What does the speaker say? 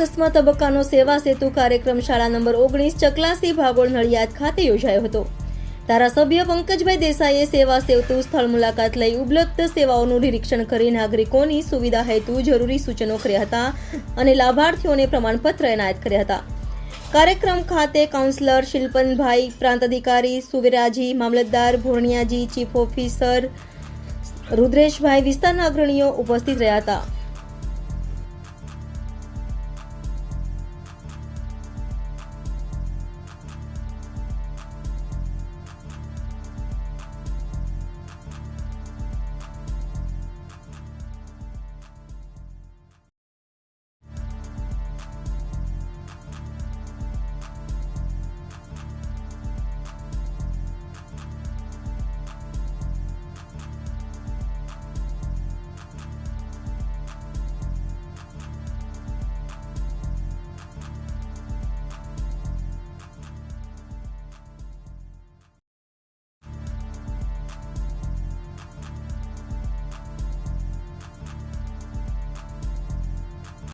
10મા તબક્કાનો સેવા સેતુ કાર્યક્રમ શાળા નંબર 19 ચકલાસી ભાગોળ નડિયાદ ખાતે યોજાયો હતો। ધારાસભ્ય પંકજભાઈ દેસાઈએ સેવા સેતુ સ્થળ મુલાકાત લઈ ઉપલબ્ધ સેવાઓનું નિરીક્ષણ કરી નાગરિકોની સુવિધા હેતુ જરૂરી સૂચનો કર્યા હતા અને લાભાર્થીઓને પ્રમાણપત્ર એનાયત કર્યા હતા। કાર્યક્રમ ખાતે કાઉન્સિલર શિલ્પનભાઈ, પ્રાંત અધિકારી સુવિરાજી, મામલતદાર ભોરણિયાજી, ચીફ ઓફિસર રુદ્રેશભાઈ, વિસ્તારના અગ્રણીઓ ઉપસ્થિત રહ્યા હતા।